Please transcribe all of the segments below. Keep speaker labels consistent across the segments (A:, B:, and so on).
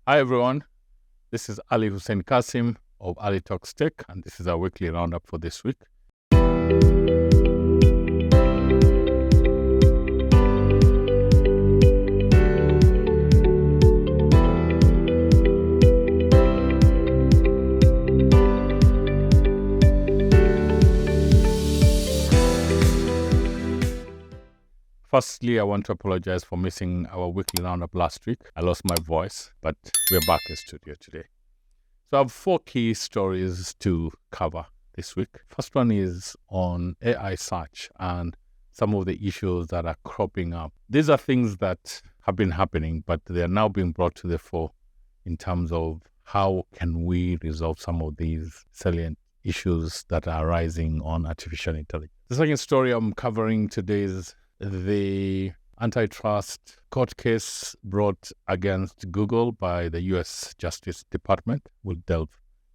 A: Hi everyone, this is Ali Hussein Kasim of AliTalksTech, and this is our weekly roundup for this week. Firstly, I want to apologize for missing our weekly roundup last week. I lost my voice, but we're back in studio today. So I have 4 key stories to cover this week. First one is on AI search and some of the issues that are cropping up. These are things that have been happening, but they are now being brought to the fore in terms of how can we resolve some of these salient issues that are arising on artificial intelligence. The second story I'm covering today is the antitrust court case brought against Google by the US Justice Department. We'll delve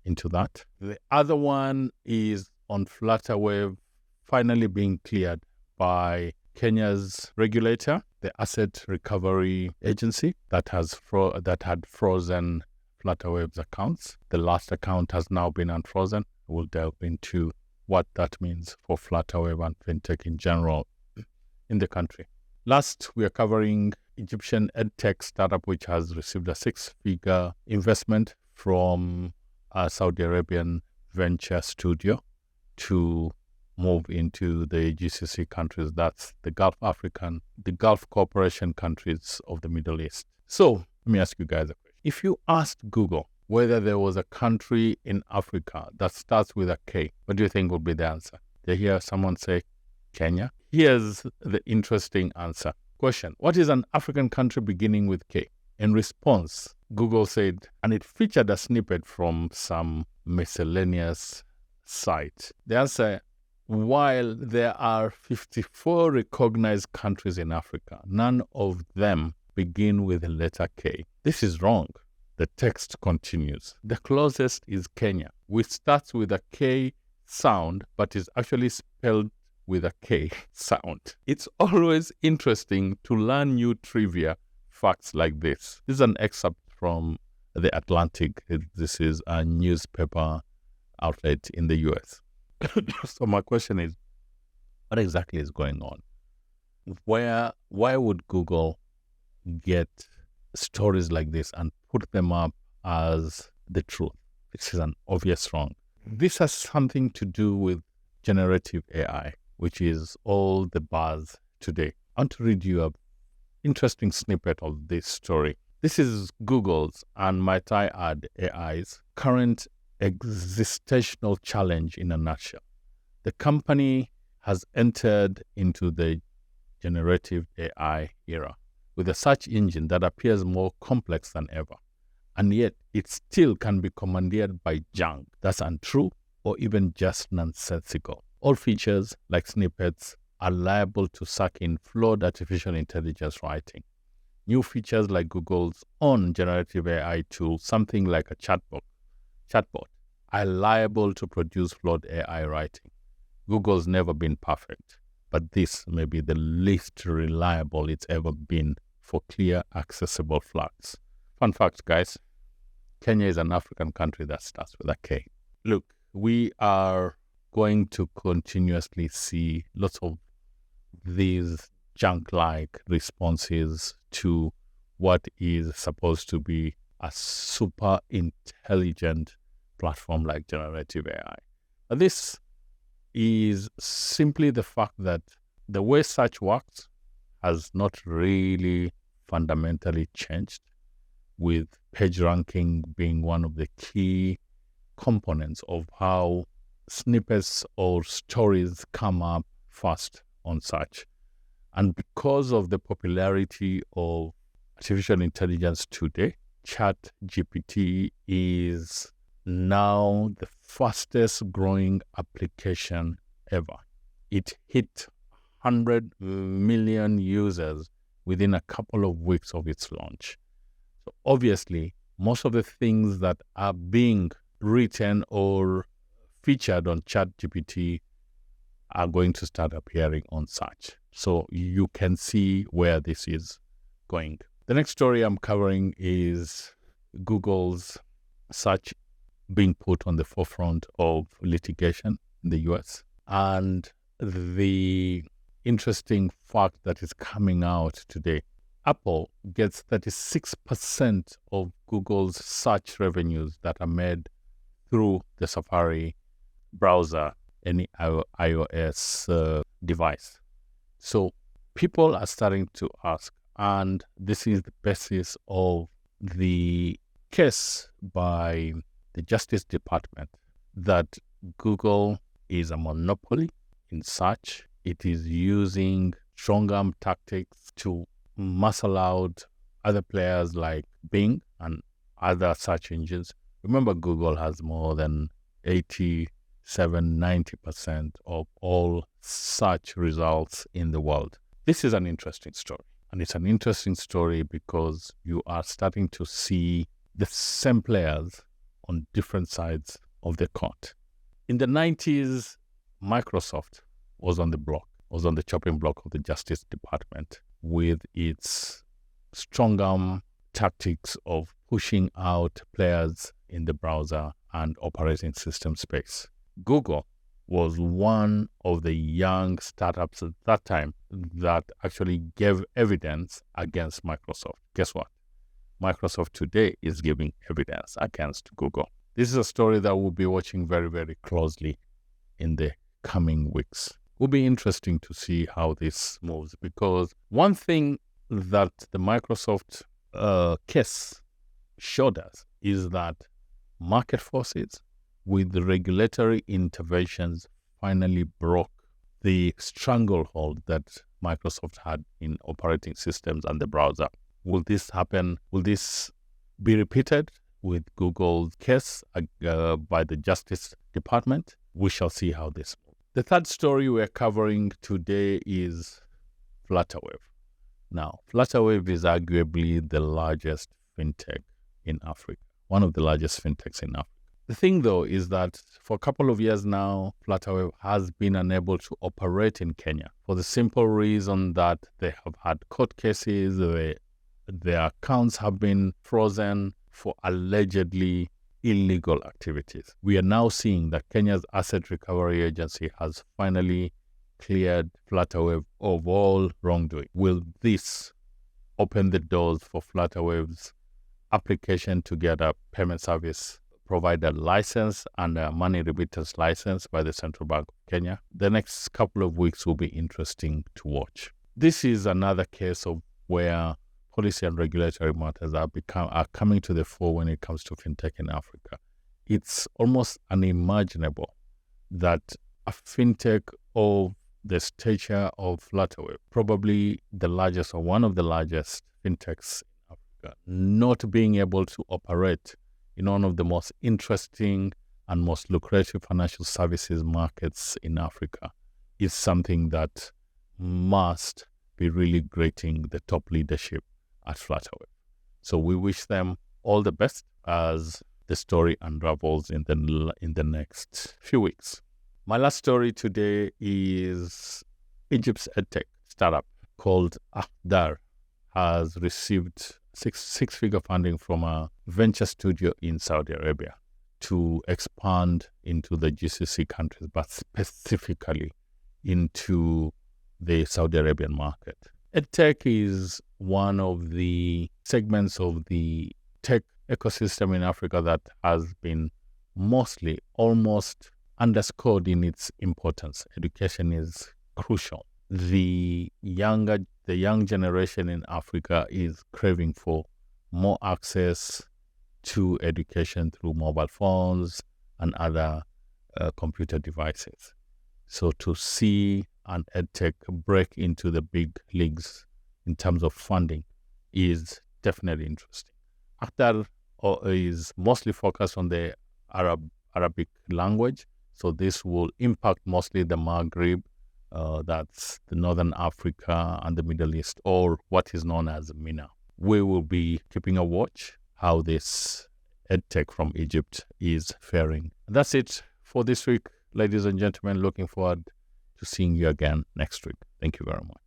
A: into that. The other one is on Flutterwave finally being cleared by Kenya's regulator, the Asset Recovery Agency that had frozen Flutterwave's accounts. The last account has now been unfrozen. We'll delve into what that means for Flutterwave and fintech in general in the country. Last, we are covering Egyptian edtech startup which has received a 6-figure investment from a Saudi Arabian venture studio to move into the GCC countries. That's the Gulf Cooperation countries of the Middle East. So let me ask you guys a question. If you asked Google whether there was a country in Africa that starts with a K, what do you think would be the answer? Did you hear someone say Kenya? Here's the interesting answer. Question: what is an African country beginning with K? In response, Google said, and it featured a snippet from some miscellaneous site. The answer: while there are 54 recognized countries in Africa, none of them begin with the letter K. This is wrong. The text continues. The closest is Kenya, which starts with a K sound, but is actually spelled with a K sound. It's always interesting to learn new trivia facts like this. This is an excerpt from The Atlantic. This is a newspaper outlet in the US. So my question is, what exactly is going on? Why would Google get stories like this and put them up as the truth? This is an obvious wrong. This has something to do with generative AI, which is all the buzz today. I want to read you an interesting snippet of this story. This is Google's, and might I add AI's, current existential challenge in a nutshell. The company has entered into the generative AI era with a search engine that appears more complex than ever, and yet it still can be commandeered by junk that's untrue or even just nonsensical. All features, like snippets, are liable to suck in flawed artificial intelligence writing. New features like Google's own generative AI tool, something like a chatbot, are liable to produce flawed AI writing. Google's never been perfect, but this may be the least reliable it's ever been for clear, accessible flags. Fun fact, guys, Kenya is an African country that starts with a K. Look, we are going to continuously see lots of these junk-like responses to what is supposed to be a super intelligent platform like generative AI. But this is simply the fact that the way search works has not really fundamentally changed, with page ranking being one of the key components of how snippets or stories come up fast on search. And because of the popularity of artificial intelligence today, ChatGPT is now the fastest growing application ever. It hit 100 million users within a couple of weeks of its launch. So obviously, most of the things that are being written or featured on ChatGPT are going to start appearing on search. So you can see where this is going. The next story I'm covering is Google's search being put on the forefront of litigation in the US. And the interesting fact that is coming out today, Apple gets 36% of Google's search revenues that are made through the Safari browser, any iOS device. So people are starting to ask, and this is the basis of the case by the Justice Department, that Google is a monopoly in search. It is using strong-arm tactics to muscle out other players like Bing and other search engines. Remember, Google has more than 90% of all search results in the world. This is an interesting story. And it's an interesting story because you are starting to see the same players on different sides of the court. In the 90s, Microsoft was on the chopping block of the Justice Department with its strong-arm tactics of pushing out players in the browser and operating system space. Google was one of the young startups at that time that actually gave evidence against Microsoft. Guess what? Microsoft today is giving evidence against Google. This is a story that we'll be watching very, very closely in the coming weeks. It will be interesting to see how this moves, because one thing that the Microsoft case showed us is that market forces with the regulatory interventions finally broke the stranglehold that Microsoft had in operating systems and the browser. Will this happen? Will this be repeated with Google's case by the Justice Department? We shall see how this moves. The third story we're covering today is Flutterwave. Now, Flutterwave is arguably the largest fintech in Africa, one of the largest fintechs in Africa. The thing, though, is that for a couple of years now, Flutterwave has been unable to operate in Kenya for the simple reason that they have had court cases, their accounts have been frozen for allegedly illegal activities. We are now seeing that Kenya's Asset Recovery Agency has finally cleared Flutterwave of all wrongdoing. Will this open the doors for Flutterwave's application to get a payment service provider license and a money remittance license by the Central Bank of Kenya? The next couple of weeks will be interesting to watch. This is another case of where policy and regulatory matters are coming to the fore when it comes to fintech in Africa. It's almost unimaginable that a fintech of the stature of Flutterwave, probably the largest or one of the largest fintechs in Africa, not being able to operate in one of the most interesting and most lucrative financial services markets in Africa is something that must be really grating the top leadership at Flutterwave. So we wish them all the best as the story unravels in the next few weeks. My last story today is Egypt's edtech startup called ARA has received six-figure funding from a venture studio in Saudi Arabia to expand into the GCC countries, but specifically into the Saudi Arabian market. EdTech is one of the segments of the tech ecosystem in Africa that has been almost underscored in its importance. Education is crucial. The young generation in Africa is craving for more access to education through mobile phones and other computer devices. So to see an edtech break into the big leagues in terms of funding is definitely interesting. ARA is mostly focused on the Arabic language, so this will impact mostly the Maghreb, that's the Northern Africa and the Middle East, or what is known as MENA. We will be keeping a watch how this edtech from Egypt is faring. That's it for this week, ladies and gentlemen. Looking forward to seeing you again next week. Thank you very much.